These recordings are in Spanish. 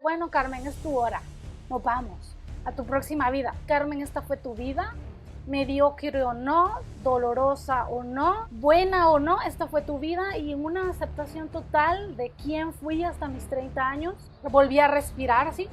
Bueno, Carmen, es tu hora. Nos vamos a tu próxima vida. Carmen, esta fue tu vida. Mediocre o no, dolorosa o no, buena o no, esta fue tu vida. Y en una aceptación total de quién fui hasta mis 30 años, volví a respirar así,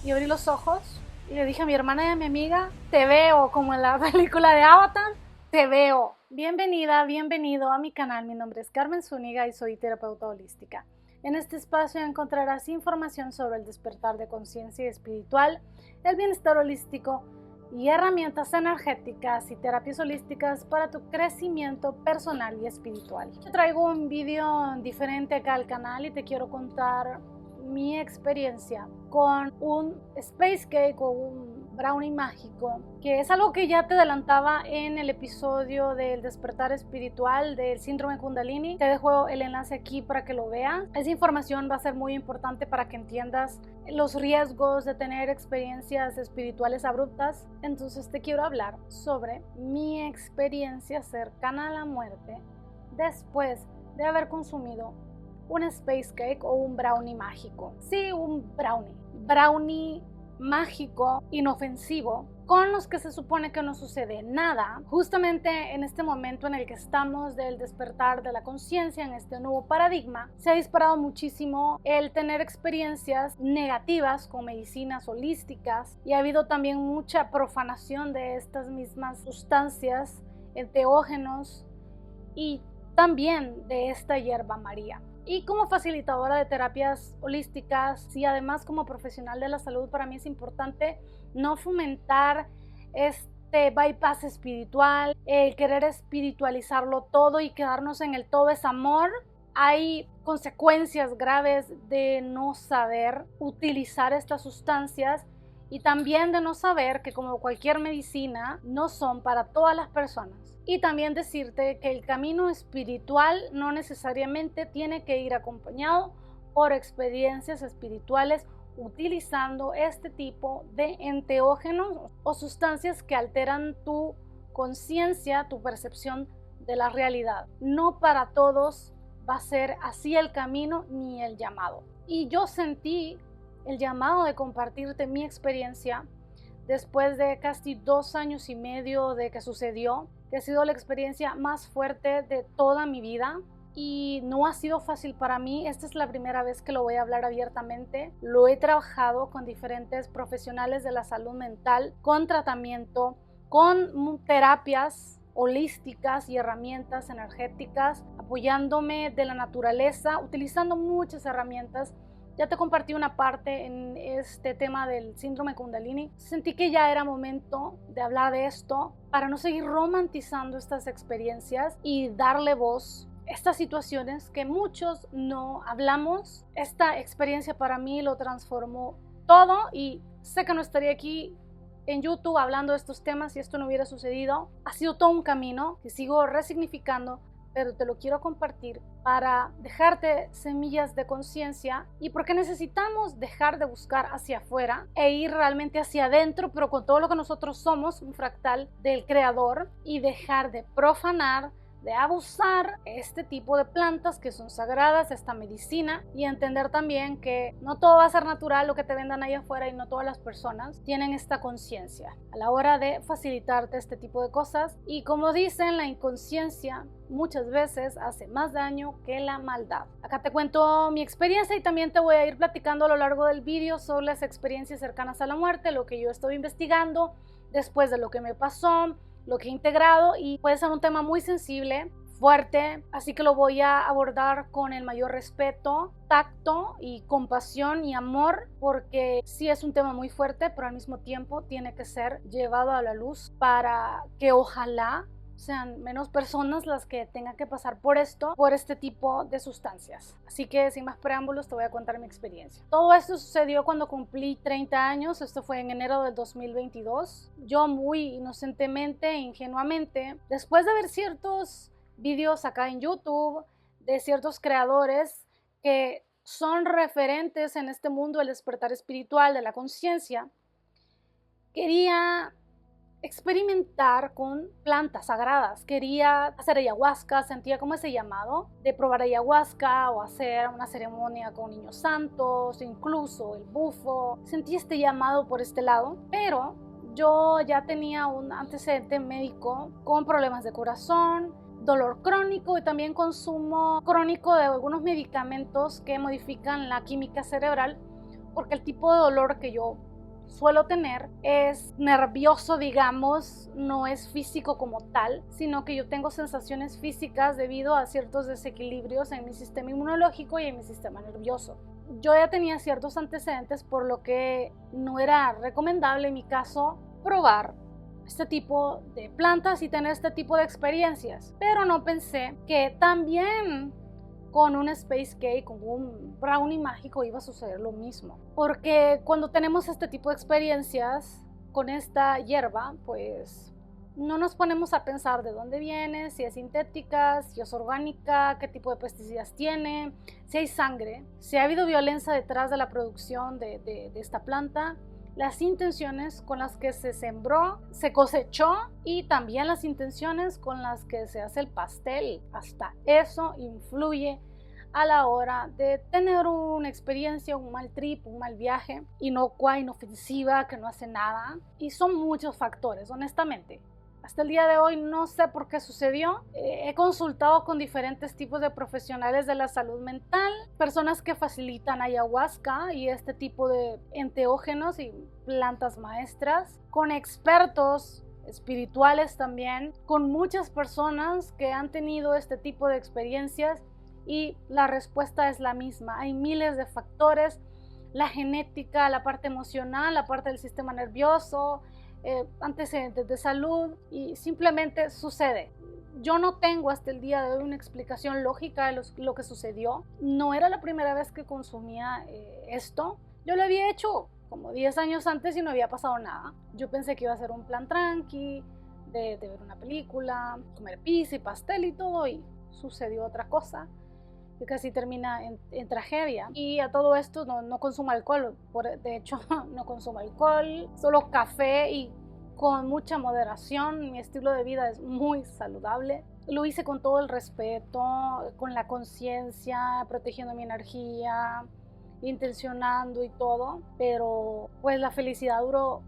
y abrí los ojos y le dije a mi hermana y a mi amiga, te veo, como en la película de Avatar, te veo. Bienvenida, bienvenido a mi canal. Mi nombre es Carmen Zúñiga y soy terapeuta holística. En este espacio encontrarás información sobre el despertar de conciencia espiritual, el bienestar holístico y herramientas energéticas y terapias holísticas para tu crecimiento personal y espiritual. Te traigo un vídeo diferente acá al canal y te quiero contar mi experiencia con un space cake o un brownie mágico, que es algo que ya te adelantaba en el episodio del despertar espiritual del síndrome Kundalini. Te dejo el enlace aquí para que lo veas. Esa información va a ser muy importante para que entiendas los riesgos de tener experiencias espirituales abruptas. Entonces te quiero hablar sobre mi experiencia cercana a la muerte después de haber consumido un space cake o un brownie mágico. Sí, un brownie mágico, inofensivo, con los que se supone que no sucede nada. Justamente en este momento en el que estamos del despertar de la conciencia, en este nuevo paradigma, se ha disparado muchísimo el tener experiencias negativas con medicinas holísticas, y ha habido también mucha profanación de estas mismas sustancias, enteógenos, y también de esta hierba María. Y como facilitadora de terapias holísticas y además como profesional de la salud, para mí es importante no fomentar este bypass espiritual, el querer espiritualizarlo todo y quedarnos en el todo es amor. Hay consecuencias graves de no saber utilizar estas sustancias y también de no saber que, como cualquier medicina, no son para todas las personas. Y también decirte que el camino espiritual no necesariamente tiene que ir acompañado por experiencias espirituales utilizando este tipo de enteógenos o sustancias que alteran tu conciencia, tu percepción de la realidad. No para todos va a ser así el camino ni el llamado. Y yo sentí el llamado de compartirte mi experiencia después de casi 2 años y medio de que sucedió, que ha sido la experiencia más fuerte de toda mi vida y no ha sido fácil para mí. Esta es la primera vez que lo voy a hablar abiertamente. Lo he trabajado con diferentes profesionales de la salud mental, con tratamiento, con terapias holísticas y herramientas energéticas, apoyándome de la naturaleza, utilizando muchas herramientas. Ya te compartí una parte en este tema del síndrome Kundalini. Sentí que ya era momento de hablar de esto para no seguir romantizando estas experiencias y darle voz a estas situaciones que muchos no hablamos. Esta experiencia para mí lo transformó todo y sé que no estaría aquí en YouTube hablando de estos temas si esto no hubiera sucedido. Ha sido todo un camino que sigo resignificando, pero te lo quiero compartir para dejarte semillas de conciencia y porque necesitamos dejar de buscar hacia afuera e ir realmente hacia adentro, pero con todo lo que nosotros somos, un fractal del creador, y dejar de profanar, de abusar este tipo de plantas que son sagradas, esta medicina, y entender también que no todo va a ser natural lo que te vendan ahí afuera y no todas las personas tienen esta conciencia a la hora de facilitarte este tipo de cosas. Y como dicen, la inconsciencia muchas veces hace más daño que la maldad. Acá te cuento mi experiencia y también te voy a ir platicando a lo largo del vídeo sobre las experiencias cercanas a la muerte, lo que yo estoy investigando después de lo que me pasó, lo que he integrado, y puede ser un tema muy sensible, fuerte, así que lo voy a abordar con el mayor respeto, tacto y compasión y amor, porque sí es un tema muy fuerte, pero al mismo tiempo tiene que ser llevado a la luz para que ojalá sean menos personas las que tengan que pasar por esto, por este tipo de sustancias. Así que sin más preámbulos te voy a contar mi experiencia. Todo esto sucedió cuando cumplí 30 años, esto fue en enero del 2022. Yo muy inocentemente, ingenuamente, después de ver ciertos vídeos acá en YouTube de ciertos creadores que son referentes en este mundo del despertar espiritual, de la conciencia, quería experimentar con plantas sagradas. Quería hacer ayahuasca, sentía como ese llamado de probar ayahuasca o hacer una ceremonia con niños santos, incluso el bufo. Sentí este llamado por este lado, pero yo ya tenía un antecedente médico con problemas de corazón, dolor crónico y también consumo crónico de algunos medicamentos que modifican la química cerebral, porque el tipo de dolor que yo suelo tener es nervioso, digamos, no es físico como tal, sino que yo tengo sensaciones físicas debido a ciertos desequilibrios en mi sistema inmunológico y en mi sistema nervioso. Yo ya tenía ciertos antecedentes, por lo que no era recomendable en mi caso probar este tipo de plantas y tener este tipo de experiencias, pero no pensé que también con un Space Cake, con un brownie mágico iba a suceder lo mismo, porque cuando tenemos este tipo de experiencias con esta hierba, pues no nos ponemos a pensar de dónde viene, si es sintética, si es orgánica, qué tipo de pesticidas tiene, si hay sangre, si ha habido violencia detrás de la producción de esta planta, las intenciones con las que se sembró, se cosechó y también las intenciones con las que se hace el pastel. Hasta eso influye a la hora de tener una experiencia, un mal trip, un mal viaje, inocua, inofensiva, que no hace nada. Y son muchos factores, honestamente. Hasta el día de hoy no sé por qué sucedió. He consultado con diferentes tipos de profesionales de la salud mental, personas que facilitan ayahuasca y este tipo de enteógenos y plantas maestras, con expertos espirituales también, con muchas personas que han tenido este tipo de experiencias y la respuesta es la misma. Hay miles de factores, la genética, la parte emocional, la parte del sistema nervioso, antecedentes de salud y simplemente sucede. Yo no tengo hasta el día de hoy una explicación lógica de lo que sucedió. No era la primera vez que consumía esto. Yo lo había hecho como 10 años antes y no había pasado nada. Yo pensé que iba a ser un plan tranqui, de ver una película, comer pizza y pastel y todo, y sucedió otra cosa que casi termina en tragedia. Y a todo esto no consumo alcohol, de hecho no consumo alcohol, solo café y con mucha moderación. Mi estilo de vida es muy saludable. Lo hice con todo el respeto, con la conciencia, protegiendo mi energía, intencionando y todo, pero pues la felicidad duró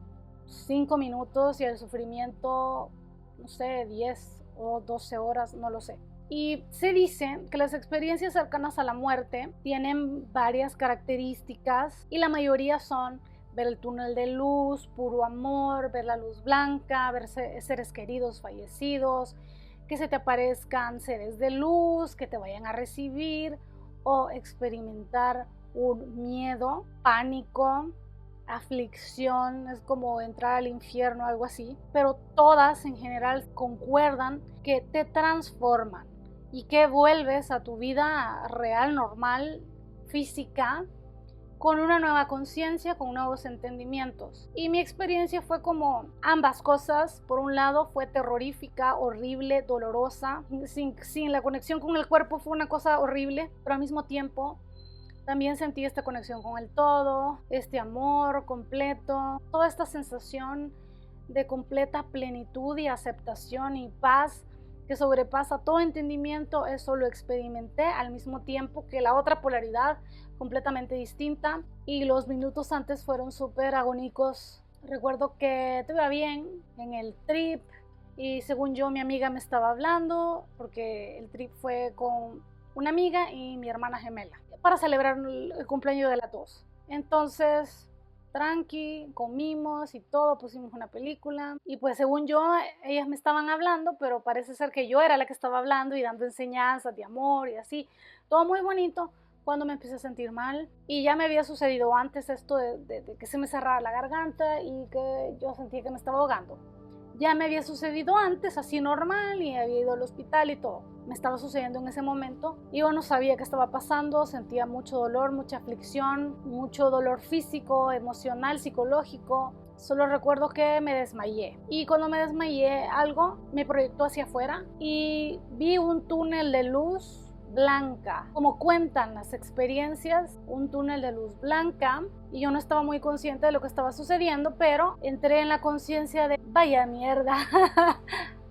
5 minutos y el sufrimiento, no sé, 10 o 12 horas, no lo sé. Y se dice que las experiencias cercanas a la muerte tienen varias características y la mayoría son ver el túnel de luz, puro amor, ver la luz blanca, ver seres queridos fallecidos, que se te aparezcan seres de luz, que te vayan a recibir o experimentar un miedo, pánico, aflicción, es como entrar al infierno, algo así, pero todas en general concuerdan que te transforman y que vuelves a tu vida real, normal, física, con una nueva conciencia, con nuevos entendimientos. Y mi experiencia fue como ambas cosas. Por un lado fue terrorífica, horrible, dolorosa, sin la conexión con el cuerpo fue una cosa horrible, pero al mismo tiempo también sentí esta conexión con el todo, este amor completo, toda esta sensación de completa plenitud y aceptación y paz que sobrepasa todo entendimiento. Eso lo experimenté al mismo tiempo que la otra polaridad, completamente distinta, y los minutos antes fueron súper agónicos. Recuerdo que te iba bien en el trip y según yo mi amiga me estaba hablando porque el trip fue con una amiga y mi hermana gemela para celebrar el cumpleaños de las dos. Entonces, tranqui, comimos y todo, pusimos una película y pues según yo ellas me estaban hablando, pero parece ser que yo era la que estaba hablando y dando enseñanzas de amor y así, todo muy bonito, cuando me empecé a sentir mal. Y ya me había sucedido antes esto de que se me cerrara la garganta y que yo sentía que me estaba ahogando. Ya me había sucedido antes, así normal, y había ido al hospital y todo. Me estaba sucediendo en ese momento. Y yo no sabía qué estaba pasando, sentía mucho dolor, mucha aflicción, mucho dolor físico, emocional, psicológico. Solo recuerdo que me desmayé. Y cuando me desmayé, algo me proyectó hacia afuera y vi un túnel de luz blanca. Como cuentan las experiencias, un túnel de luz blanca, y yo no estaba muy consciente de lo que estaba sucediendo, pero entré en la conciencia de vaya mierda,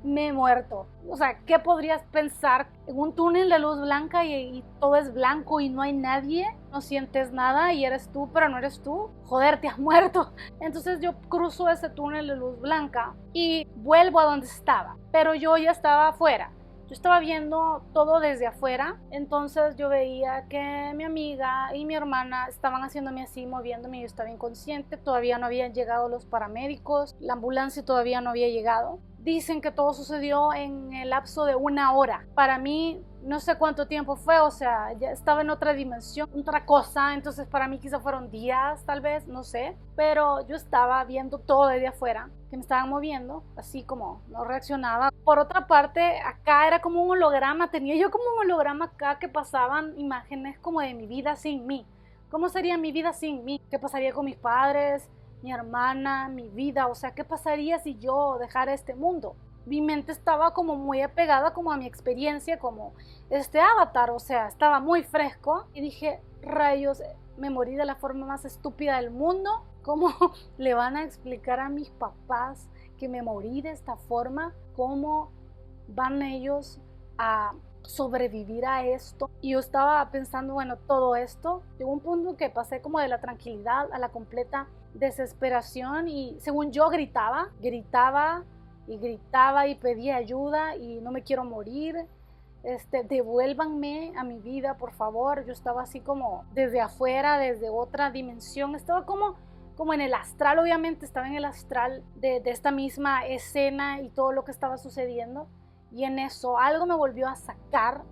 me he muerto. O sea, ¿qué podrías pensar en un túnel de luz blanca y todo es blanco y no hay nadie? No sientes nada y eres tú, pero no eres tú. Joder, te has muerto. Entonces yo cruzo ese túnel de luz blanca y vuelvo a donde estaba, pero yo ya estaba afuera. Yo estaba viendo todo desde afuera, entonces yo veía que mi amiga y mi hermana estaban haciéndome así, moviéndome, yo estaba inconsciente, todavía no habían llegado los paramédicos, la ambulancia todavía no había llegado. Dicen que todo sucedió en el lapso de 1 hora. Para mí, no sé cuánto tiempo fue, o sea, ya estaba en otra dimensión, otra cosa, entonces para mí quizá fueron días, tal vez, no sé, pero yo estaba viendo todo desde afuera, que me estaban moviendo, así como no reaccionaba. Por otra parte, acá era como un holograma, tenía yo como un holograma acá que pasaban imágenes como de mi vida sin mí. ¿Cómo sería mi vida sin mí? ¿Qué pasaría con mis padres, mi hermana, mi vida? O sea, ¿qué pasaría si yo dejara este mundo? Mi mente estaba como muy apegada como a mi experiencia como este avatar, o sea, estaba muy fresco y dije, rayos, me morí de la forma más estúpida del mundo. ¿Cómo le van a explicar a mis papás que me morí de esta forma? ¿Cómo van ellos a sobrevivir a esto? Y yo estaba pensando, bueno, todo esto, llegó un punto que pasé como de la tranquilidad a la completa desesperación y según yo gritaba y pedía ayuda y no me quiero morir, devuélvanme a mi vida, por favor. Yo estaba así como desde afuera, desde otra dimensión, estaba como en el astral, obviamente estaba en el astral de esta misma escena y todo lo que estaba sucediendo, y en eso algo me volvió a sacar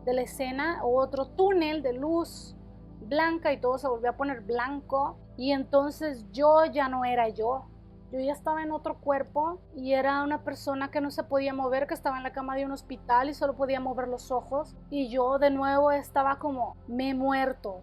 de la escena, otro túnel de luz blanca y todo se volvió a poner blanco y entonces yo ya no era yo ya estaba en otro cuerpo y era una persona que no se podía mover, que estaba en la cama de un hospital y solo podía mover los ojos, y yo de nuevo estaba como, me he muerto,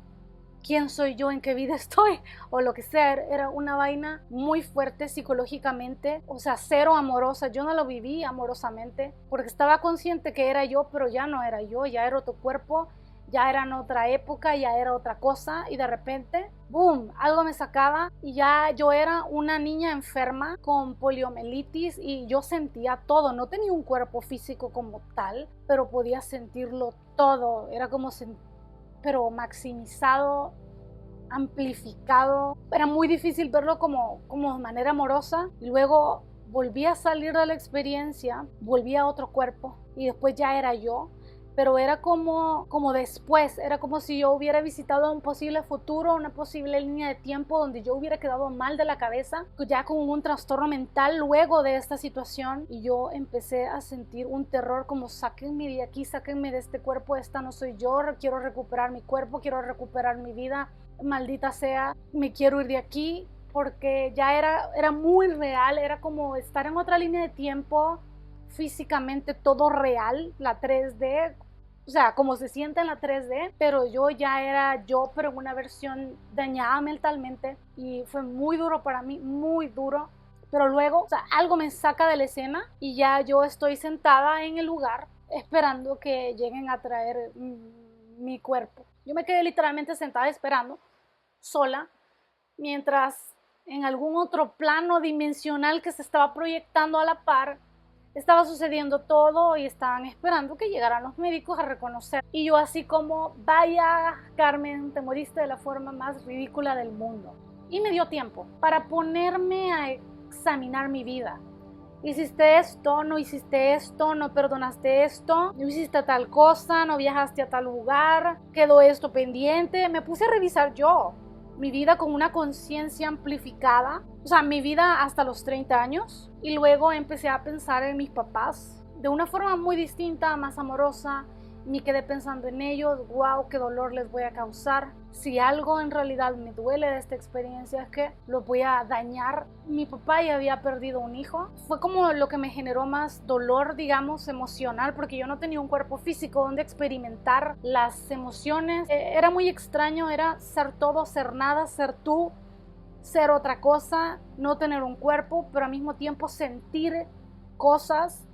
¿quién soy yo? ¿En qué vida estoy? O lo que sea. Era una vaina muy fuerte psicológicamente, o sea, cero amorosa. Yo no lo viví amorosamente porque estaba consciente que era yo, pero ya no era yo, ya era otro cuerpo, ya era en otra época, ya era otra cosa, y de repente, boom, algo me sacaba y ya yo era una niña enferma con poliomielitis y yo sentía todo. No tenía un cuerpo físico como tal, pero podía sentirlo todo. Era como pero maximizado, amplificado. Era muy difícil verlo como de manera amorosa. Y luego volví a salir de la experiencia, volví a otro cuerpo y después ya era yo. Pero era como después, era como si yo hubiera visitado un posible futuro, una posible línea de tiempo donde yo hubiera quedado mal de la cabeza, ya con un trastorno mental luego de esta situación, y yo empecé a sentir un terror como sáquenme de aquí, sáquenme de este cuerpo, esta no soy yo, quiero recuperar mi cuerpo, quiero recuperar mi vida, maldita sea, me quiero ir de aquí, porque ya era muy real, era como estar en otra línea de tiempo, físicamente todo real, la 3D, o sea, como se siente en la 3D, pero yo ya era yo, pero en una versión dañada mentalmente, y fue muy duro para mí, muy duro. Pero luego, o sea, algo me saca de la escena y ya yo estoy sentada en el lugar esperando que lleguen a traer mi cuerpo. Yo me quedé literalmente sentada esperando, sola, mientras en algún otro plano dimensional que se estaba proyectando a la par, estaba sucediendo todo y estaban esperando que llegaran los médicos a reconocer. Y yo así como, vaya Carmen, te moriste de la forma más ridícula del mundo. Y me dio tiempo para ponerme a examinar mi vida. Hiciste esto, no hiciste esto, no perdonaste esto, no hiciste tal cosa, no viajaste a tal lugar, quedó esto pendiente. Me puse a revisar yo mi vida con una conciencia amplificada, o sea, mi vida hasta los 30 años, y luego empecé a pensar en mis papás de una forma muy distinta, más amorosa. Me quedé pensando en ellos, wow, qué dolor les voy a causar. Si algo en realidad me duele de esta experiencia es que lo voy a dañar. Mi papá ya había perdido un hijo. Fue como lo que me generó más dolor, digamos, emocional, porque yo no tenía un cuerpo físico donde experimentar las emociones. Era muy extraño, era ser todo, ser nada, ser tú, ser otra cosa, no tener un cuerpo, pero al mismo tiempo sentir cosas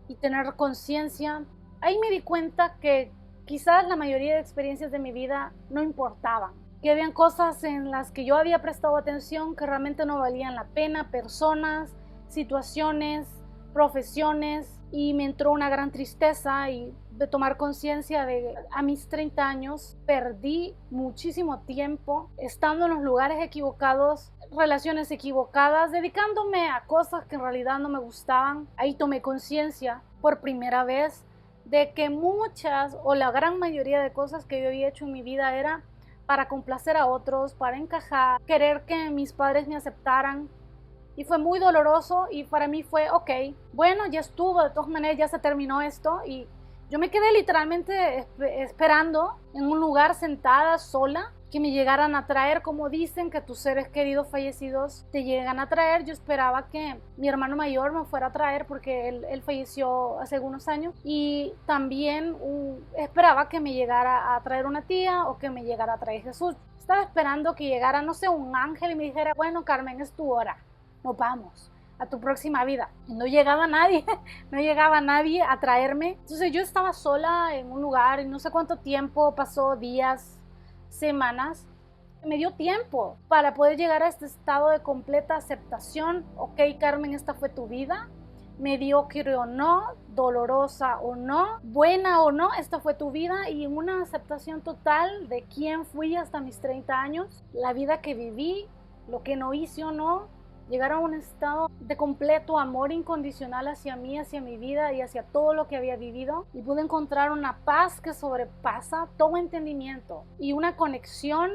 y tener conciencia. Ahí me di cuenta que quizás la mayoría de experiencias de mi vida no importaban, que habían cosas en las que yo había prestado atención que realmente no valían la pena, personas, situaciones, profesiones, y me entró una gran tristeza y de tomar conciencia de a mis 30 años perdí muchísimo tiempo estando en los lugares equivocados, relaciones equivocadas, dedicándome a cosas que en realidad no me gustaban. Ahí tomé conciencia por primera vez de que muchas o la gran mayoría de cosas que yo había hecho en mi vida era para complacer a otros, para encajar, querer que mis padres me aceptaran. Y fue muy doloroso y para mí fue, ok, bueno, ya estuvo, de todas maneras ya se terminó esto. Y yo me quedé literalmente esperando en un lugar sentada, sola, que me llegaran a traer, como dicen que tus seres queridos fallecidos te llegan a traer. Yo esperaba que mi hermano mayor me fuera a traer porque él falleció hace algunos años, y también esperaba que me llegara a traer una tía o que me llegara a traer Jesús. Estaba esperando que llegara, no sé, un ángel y me dijera, bueno, Carmen, es tu hora, nos vamos a tu próxima vida. Y no llegaba nadie, no llegaba nadie a traerme. Entonces yo estaba sola en un lugar y no sé cuánto tiempo pasó, días, semanas. Me dio tiempo para poder llegar a este estado de completa aceptación. Ok, Carmen, esta fue tu vida, mediocre o no, dolorosa o no, buena o no, esta fue tu vida, y en una aceptación total de quién fui hasta mis 30 años, la vida que viví, lo que no hice o no, llegar a un estado de completo amor incondicional hacia mí, hacia mi vida y hacia todo lo que había vivido, y pude encontrar una paz que sobrepasa todo entendimiento y una conexión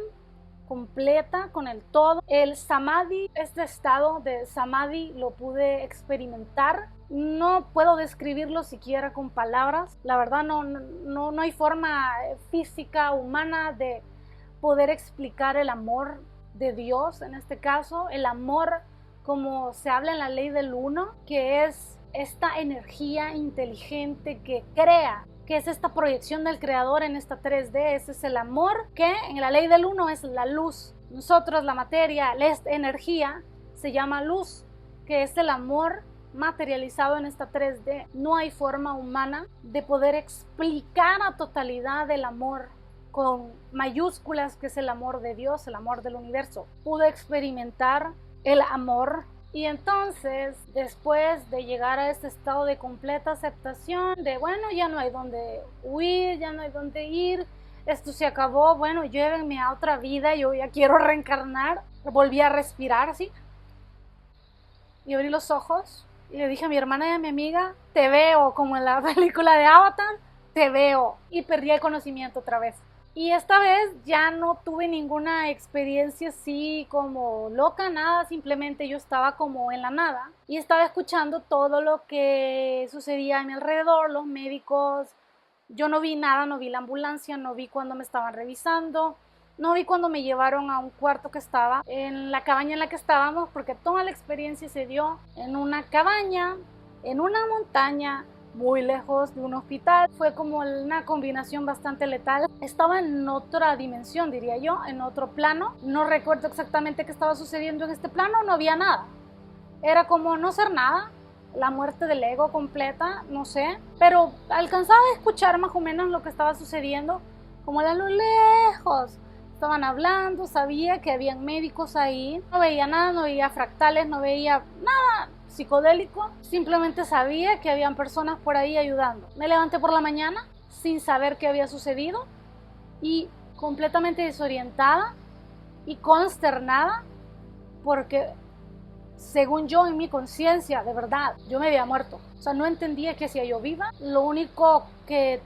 completa con el todo. El samadhi, este estado de samadhi, lo pude experimentar. No puedo describirlo siquiera con palabras. La verdad no hay forma física, humana, de poder explicar el amor de Dios, en este caso, el amor como se habla en la ley del uno, que es esta energía inteligente que crea, que es esta proyección del creador en esta 3D. Ese es el amor, que en la ley del uno es la luz. Nosotros, la materia, la energía, se llama luz, que es el amor materializado en esta 3D. No hay forma humana de poder explicar a totalidad el amor con mayúsculas, que es el amor de Dios, el amor del universo. Pude experimentar el amor, y entonces, después de llegar a este estado de completa aceptación, de bueno, ya no hay donde huir, ya no hay donde ir, esto se acabó, bueno, llévenme a otra vida, yo ya quiero reencarnar. Volví a respirar así y abrí los ojos y le dije a mi hermana y a mi amiga, te veo, como en la película de Avatar, te veo. Y perdí el conocimiento otra vez. Y esta vez ya no tuve ninguna experiencia así como loca, nada, simplemente yo estaba como en la nada y estaba escuchando todo lo que sucedía a mi alrededor, los médicos. Yo no vi nada, no vi la ambulancia, no vi cuando me estaban revisando, no vi cuando me llevaron a un cuarto que estaba en la cabaña en la que estábamos, porque toda la experiencia se dio en una cabaña, en una montaña, muy lejos de un hospital. Fue como una combinación bastante letal. Estaba en otra dimensión, diría yo, en otro plano. No recuerdo exactamente qué estaba sucediendo en este plano, no había nada. Era como no ser nada, la muerte del ego completa, no sé. Pero alcanzaba a escuchar más o menos lo que estaba sucediendo, como a lo lejos. Estaban hablando, sabía que habían médicos ahí. No veía nada, no veía fractales, no veía nada psicodélico, simplemente sabía que habían personas por ahí ayudando. Me levanté por la mañana sin saber qué había sucedido y completamente desorientada y consternada, porque según yo, en mi conciencia, de verdad, yo me había muerto. O sea, no entendía qué hacía yo viva. Lo único que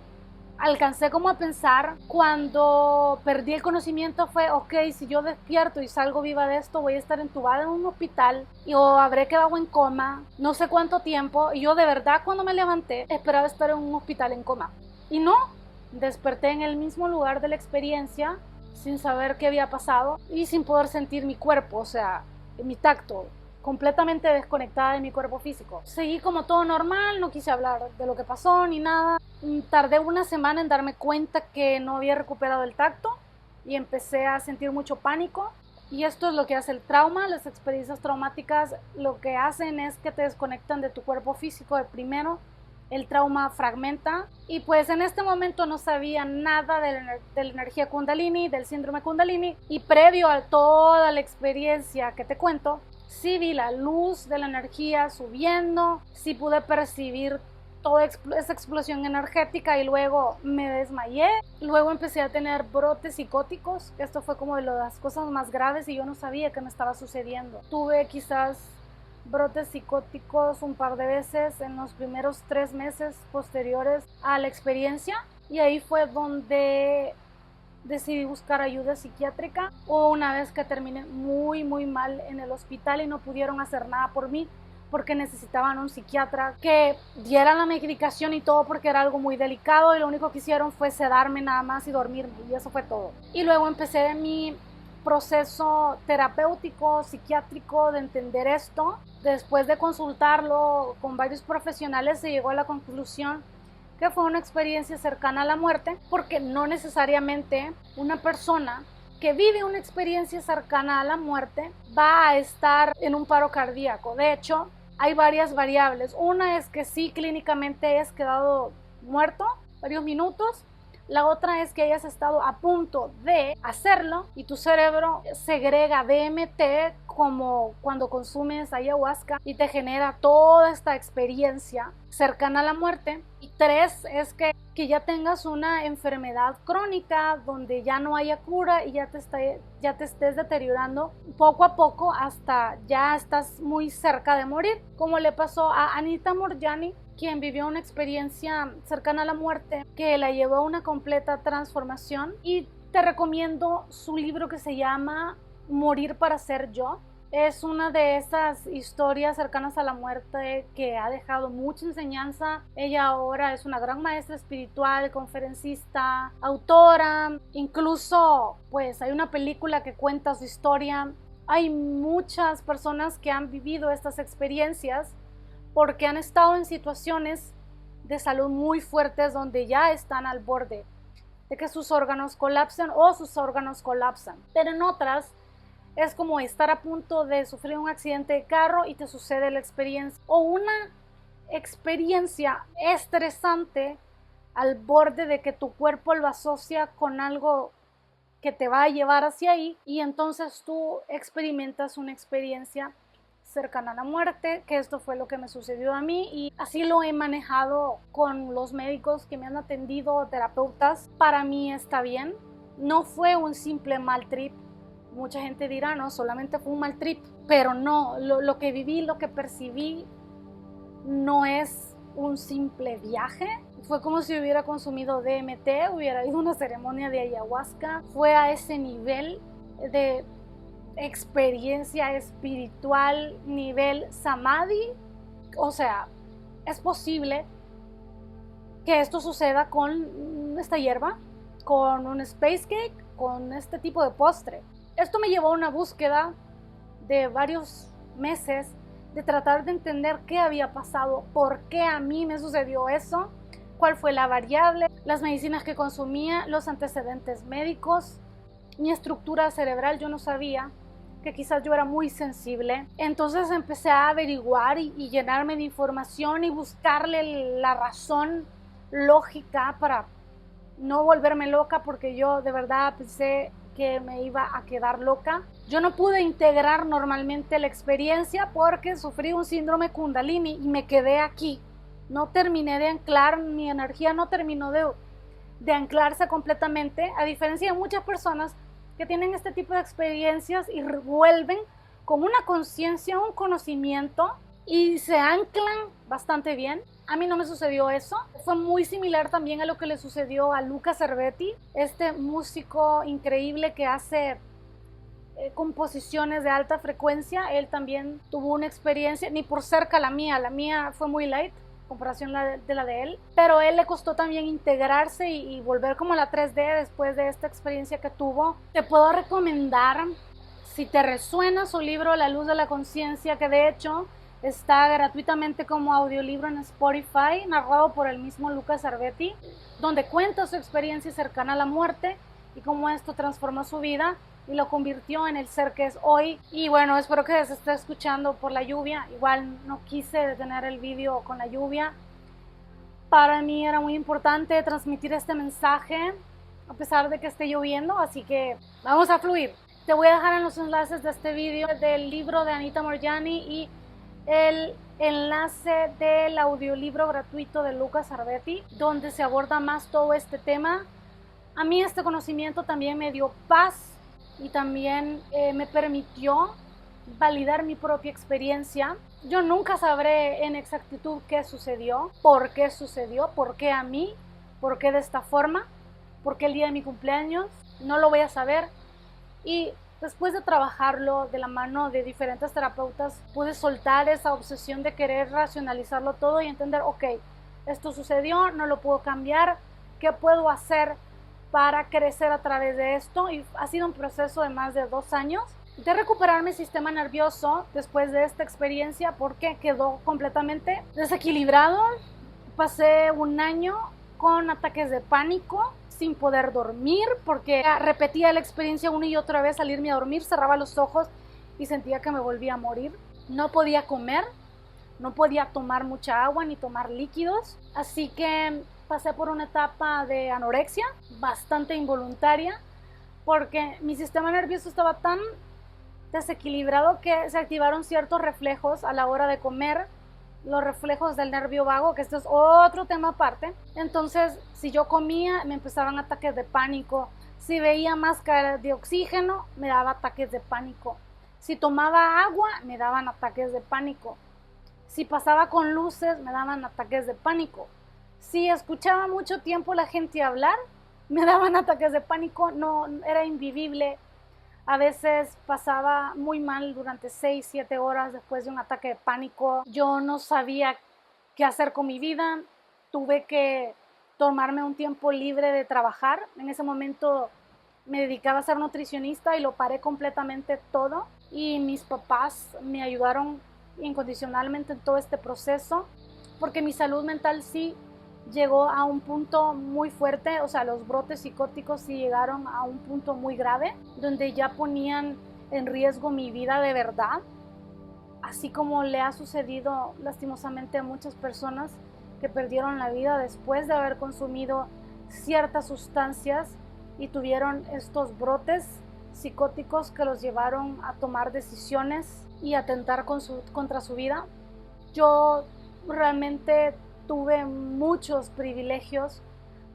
alcancé como a pensar cuando perdí el conocimiento fue, ok, si yo despierto y salgo viva de esto, voy a estar entubada en un hospital o habré quedado en coma no sé cuánto tiempo. Y yo de verdad, cuando me levanté, esperaba estar en un hospital en coma. Y no, desperté en el mismo lugar de la experiencia, sin saber qué había pasado y sin poder sentir mi cuerpo, o sea, mi tacto, completamente desconectada de mi cuerpo físico. Seguí como todo normal, no quise hablar de lo que pasó ni nada. Tardé una semana en darme cuenta que no había recuperado el tacto y empecé a sentir mucho pánico. Y esto es lo que hace el trauma. Las experiencias traumáticas lo que hacen es que te desconectan de tu cuerpo físico de primero. el trauma fragmenta y pues en este momento no sabía nada de la energía Kundalini, del síndrome Kundalini, y previo a toda la experiencia que te cuento, sí vi la luz de la energía subiendo, sí pude percibir toda esa explosión energética y luego me desmayé. Luego empecé a tener brotes psicóticos. Esto fue como de las cosas más graves y yo no sabía qué me estaba sucediendo. Tuve quizás brotes psicóticos un par de veces en los primeros 3 meses posteriores a la experiencia y ahí fue donde decidí buscar ayuda psiquiátrica. O una vez que terminé muy mal en el hospital y no pudieron hacer nada por mí porque necesitaban un psiquiatra que diera la medicación y todo porque era algo muy delicado y lo único que hicieron fue sedarme nada más y dormirme y eso fue todo. Y luego empecé mi proceso terapéutico, psiquiátrico de entender esto. Después de consultarlo con varios profesionales se llegó a la conclusión que fue una experiencia cercana a la muerte, porque no necesariamente una persona que vive una experiencia cercana a la muerte va a estar en un paro cardíaco. De hecho, hay varias variables. Una es que sí, clínicamente hayas quedado muerto varios minutos. La otra es que hayas estado a punto de hacerlo y tu cerebro segrega DMT como cuando consumes ayahuasca y te genera toda esta experiencia cercana a la muerte. Y 3 es que ya tengas una enfermedad crónica donde ya no haya cura y ya te estés deteriorando poco a poco hasta ya estás muy cerca de morir, como le pasó a Anita Moorjani, quien vivió una experiencia cercana a la muerte que la llevó a una completa transformación. Y te recomiendo su libro que se llama Morir para ser yo. Es una de esas historias cercanas a la muerte que ha dejado mucha enseñanza. Ella ahora es una gran maestra espiritual, conferencista, autora. Incluso pues hay una película que cuenta su historia. Hay muchas personas que han vivido estas experiencias porque han estado en situaciones de salud muy fuertes donde ya están al borde de que sus órganos colapsen o sus órganos colapsan. Pero en otras es como estar a punto de sufrir un accidente de carro y te sucede la experiencia, o una experiencia estresante al borde de que tu cuerpo lo asocia con algo que te va a llevar hacia ahí y entonces tú experimentas una experiencia cercana a la muerte, que esto fue lo que me sucedió a mí y así lo he manejado con los médicos que me han atendido, terapeutas. Para mí está bien, no fue un simple mal trip. Mucha gente dirá, no, solamente fue un mal trip, pero no, lo que viví, lo que percibí no es un simple viaje. Fue como si hubiera consumido DMT, hubiera ido a una ceremonia de ayahuasca. Fue a ese nivel de experiencia espiritual, nivel samadhi. O sea, es posible que esto suceda con esta hierba, con un space cake, con este tipo de postre. Esto me llevó a una búsqueda de varios meses de tratar de entender qué había pasado, por qué a mí me sucedió eso, cuál fue la variable, las medicinas que consumía, los antecedentes médicos, mi estructura cerebral. Yo no sabía que quizás yo era muy sensible. Entonces empecé a averiguar y llenarme de información y buscarle la razón lógica para no volverme loca, porque yo de verdad pensé que me iba a quedar loca. Yo no pude integrar normalmente la experiencia porque sufrí un síndrome Kundalini y me quedé aquí. No terminé de anclar, mi energía no terminó de anclarse completamente, a diferencia de muchas personas que tienen este tipo de experiencias y vuelven con una conciencia, un conocimiento y se anclan bastante bien. A mí no me sucedió eso. Fue muy similar también a lo que le sucedió a Luca Cervetti, este músico increíble que hace composiciones de alta frecuencia. Él también tuvo una experiencia, ni por cerca la mía fue muy light en comparación de la de él, pero a él le costó también integrarse y volver como a la 3D después de esta experiencia que tuvo. Te puedo recomendar, si te resuena, su libro La Luz de la Conciencia, que de hecho está gratuitamente como audiolibro en Spotify, narrado por el mismo Luca Cervetti, donde cuenta su experiencia cercana a la muerte y cómo esto transformó su vida y lo convirtió en el ser que es hoy. Y bueno, espero que se esté escuchando por la lluvia. Igual no quise detener el vídeo con la lluvia. Para mí era muy importante transmitir este mensaje a pesar de que esté lloviendo, así que vamos a fluir. Te voy a dejar en los enlaces de este video del libro de Anita Moorjani y el enlace del audiolibro gratuito de Luca Sarbetti, donde se aborda más todo este tema. A mí este conocimiento también me dio paz y también me permitió validar mi propia experiencia. Yo nunca sabré en exactitud qué sucedió, por qué a mí, por qué de esta forma, por qué el día de mi cumpleaños, no lo voy a saber. Y después de trabajarlo de la mano de diferentes terapeutas, pude soltar esa obsesión de querer racionalizarlo todo y entender, ok, esto sucedió, no lo puedo cambiar, ¿qué puedo hacer para crecer a través de esto? Y ha sido un proceso de más de 2 años de recuperar mi sistema nervioso después de esta experiencia, porque quedó completamente desequilibrado. Pasé 1 año con ataques de pánico, sin poder dormir, porque repetía la experiencia una y otra vez al irme a dormir, cerraba los ojos y sentía que me volvía a morir. No podía comer, no podía tomar mucha agua ni tomar líquidos, así que pasé por una etapa de anorexia bastante involuntaria, porque mi sistema nervioso estaba tan desequilibrado que se activaron ciertos reflejos a la hora de comer, los reflejos del nervio vago, que esto es otro tema aparte. Entonces, si yo comía, me empezaban ataques de pánico. Si veía máscara de oxígeno, me daba ataques de pánico. Si tomaba agua, me daban ataques de pánico. Si pasaba con luces, me daban ataques de pánico. Si escuchaba mucho tiempo la gente hablar, me daban ataques de pánico. No, era invivible. A veces pasaba muy mal durante 6, 7 horas después de un ataque de pánico. Yo no sabía qué hacer con mi vida. Tuve que tomarme un tiempo libre de trabajar. En ese momento me dedicaba a ser nutricionista y lo paré completamente todo. Y mis papás me ayudaron incondicionalmente en todo este proceso, porque mi salud mental sí llegó a un punto muy fuerte. O sea, los brotes psicóticos sí llegaron a un punto muy grave, donde ya ponían en riesgo mi vida de verdad, así como le ha sucedido lastimosamente a muchas personas que perdieron la vida después de haber consumido ciertas sustancias y tuvieron estos brotes psicóticos que los llevaron a tomar decisiones y atentar contra su vida. Yo realmente tuve muchos privilegios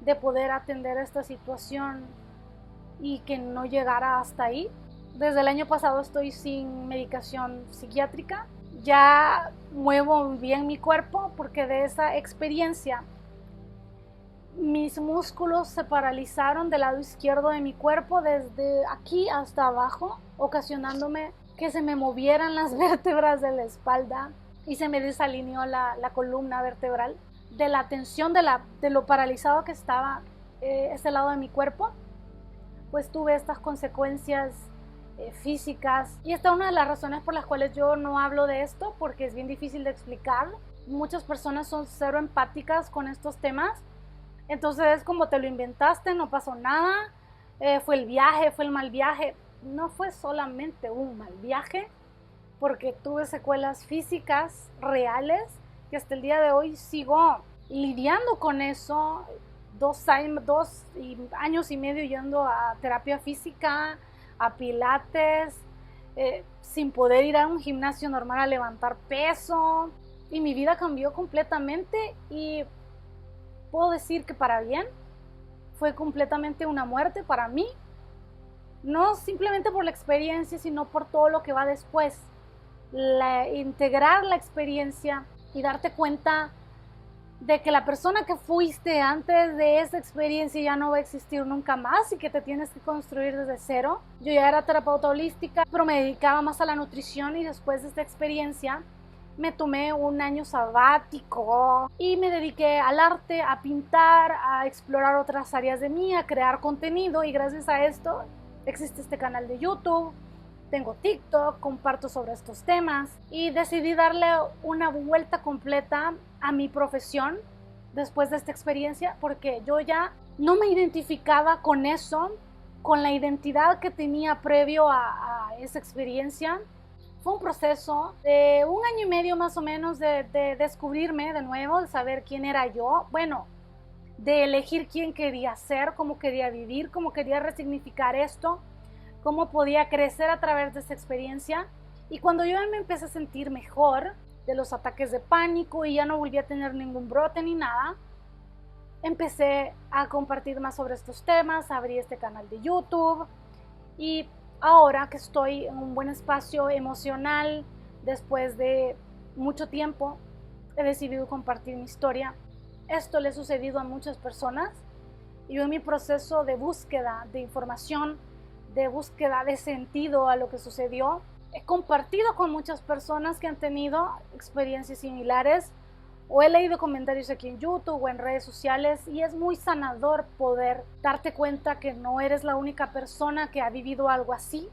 de poder atender esta situación y que no llegara hasta ahí. Desde el año pasado estoy sin medicación psiquiátrica. Ya muevo bien mi cuerpo, porque de esa experiencia mis músculos se paralizaron del lado izquierdo de mi cuerpo, desde aquí hasta abajo, ocasionándome que se me movieran las vértebras de la espalda y se me desalineó la columna vertebral de la tensión, de lo paralizado que estaba ese lado de mi cuerpo. Pues tuve estas consecuencias físicas, y esta es una de las razones por las cuales yo no hablo de esto, porque es bien difícil de explicar. Muchas personas son cero empáticas con estos temas, entonces es como te lo inventaste, no pasó nada, fue el viaje, fue el mal viaje. No fue solamente un mal viaje, porque tuve secuelas físicas reales que hasta el día de hoy sigo lidiando con eso. 2 años y medio yendo a terapia física, a pilates, sin poder ir a un gimnasio normal a levantar peso, y mi vida cambió completamente, y puedo decir que para bien. Fue completamente una muerte para mí, no simplemente por la experiencia, sino por todo lo que va después. Integrar la experiencia y darte cuenta de que la persona que fuiste antes de esa experiencia ya no va a existir nunca más, y que te tienes que construir desde cero. Yo ya era terapeuta holística, pero me dedicaba más a la nutrición, y después de esta experiencia me tomé 1 año sabático y me dediqué al arte, a pintar, a explorar otras áreas de mí, a crear contenido, y gracias a esto existe este canal de YouTube. Tengo TikTok, comparto sobre estos temas, y decidí darle una vuelta completa a mi profesión después de esta experiencia, porque yo ya no me identificaba con eso, con la identidad que tenía previo a esa experiencia. fue un proceso de 1 año y medio más o menos de descubrirme de nuevo, de saber quién era yo. Bueno, de elegir quién quería ser, cómo quería vivir, cómo quería resignificar esto, cómo podía crecer a través de esa experiencia. Y cuando yo me empecé a sentir mejor de los ataques de pánico y ya no volví a tener ningún brote ni nada, empecé a compartir más sobre estos temas, abrí este canal de YouTube y ahora que estoy en un buen espacio emocional, después de mucho tiempo, he decidido compartir mi historia. Esto le ha sucedido a muchas personas y yo en mi proceso de búsqueda de información, de búsqueda de sentido a lo que sucedió, he compartido con muchas personas que han tenido experiencias similares o he leído comentarios aquí en YouTube o en redes sociales y es muy sanador poder darte cuenta que no eres la única persona que ha vivido algo así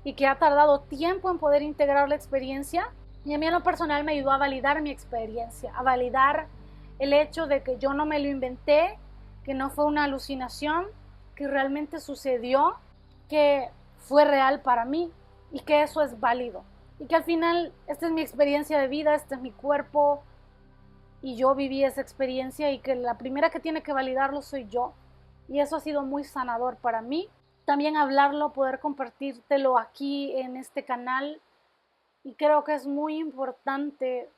y que ha tardado tiempo en poder integrar la experiencia. Y a mí en lo personal me ayudó a validar mi experiencia, a validar el hecho de que yo no me lo inventé, que no fue una alucinación, que realmente sucedió, que fue real para mí y que eso es válido. Y que al final esta es mi experiencia de vida, este es mi cuerpo y yo viví esa experiencia y que la primera que tiene que validarlo soy yo. Y eso ha sido muy sanador para mí. También hablarlo, poder compartírtelo aquí en este canal. Y creo que es muy importante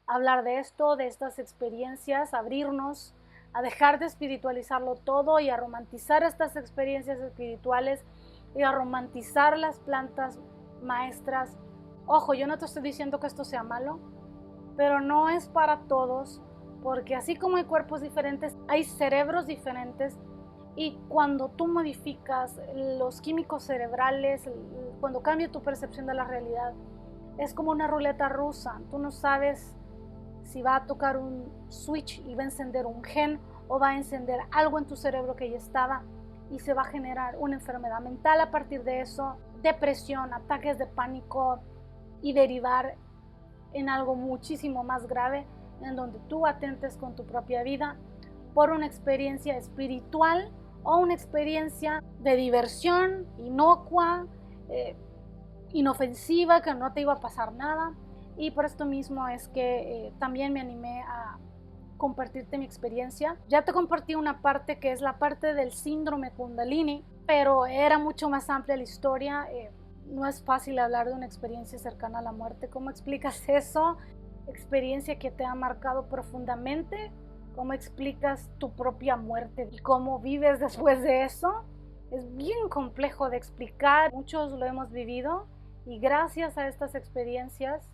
hablar de esto, de estas experiencias, abrirnos a dejar de espiritualizarlo todo y a romantizar estas experiencias espirituales y a romantizar las plantas maestras. Ojo, yo no te estoy diciendo que esto sea malo, pero no es para todos, porque así como hay cuerpos diferentes, hay cerebros diferentes y cuando tú modificas los químicos cerebrales, cuando cambia tu percepción de la realidad, es como una ruleta rusa. Tú no sabes si va a tocar un switch y va a encender un gen o va a encender algo en tu cerebro que ya estaba y se va a generar una enfermedad mental a partir de eso, depresión, ataques de pánico y derivar en algo muchísimo más grave en donde tú atentes con tu propia vida por una experiencia espiritual o una experiencia de diversión inocua, inofensiva, que no te iba a pasar nada. Y por esto mismo es que también me animé a compartirte mi experiencia. Ya te compartí una parte que es la parte del síndrome Kundalini, pero era mucho más amplia la historia. No es fácil hablar de una experiencia cercana a la muerte. ¿Cómo explicas eso? Experiencia que te ha marcado profundamente. ¿Cómo explicas tu propia muerte y cómo vives después de eso? Es bien complejo de explicar. Muchos lo hemos vivido y gracias a estas experiencias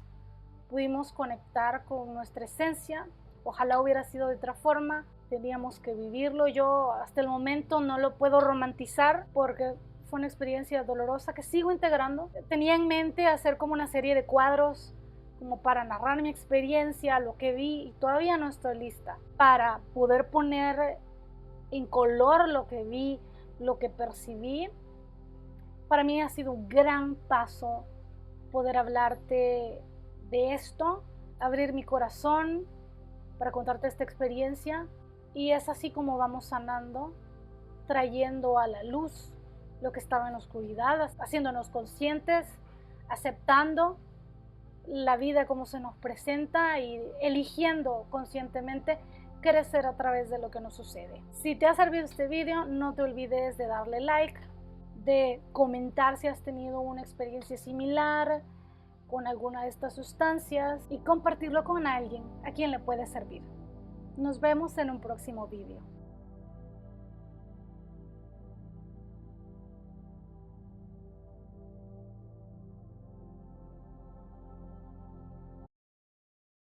pudimos conectar con nuestra esencia. Ojalá hubiera sido de otra forma. Teníamos que vivirlo. Yo hasta el momento no lo puedo romantizar porque fue una experiencia dolorosa que sigo integrando. Tenía en mente hacer como una serie de cuadros como para narrar mi experiencia, lo que vi, y todavía no estoy lista para poder poner en color lo que vi, lo que percibí. Para mí ha sido un gran paso poder hablarte de esto, abrir mi corazón para contarte esta experiencia, y es así como vamos sanando, trayendo a la luz lo que estaba en la oscuridad, haciéndonos conscientes, aceptando la vida como se nos presenta y eligiendo conscientemente crecer a través de lo que nos sucede. Si te ha servido este video, no te olvides de darle like, de comentar si has tenido una experiencia similar con alguna de estas sustancias y compartirlo con alguien a quien le puede servir. Nos vemos en un próximo video.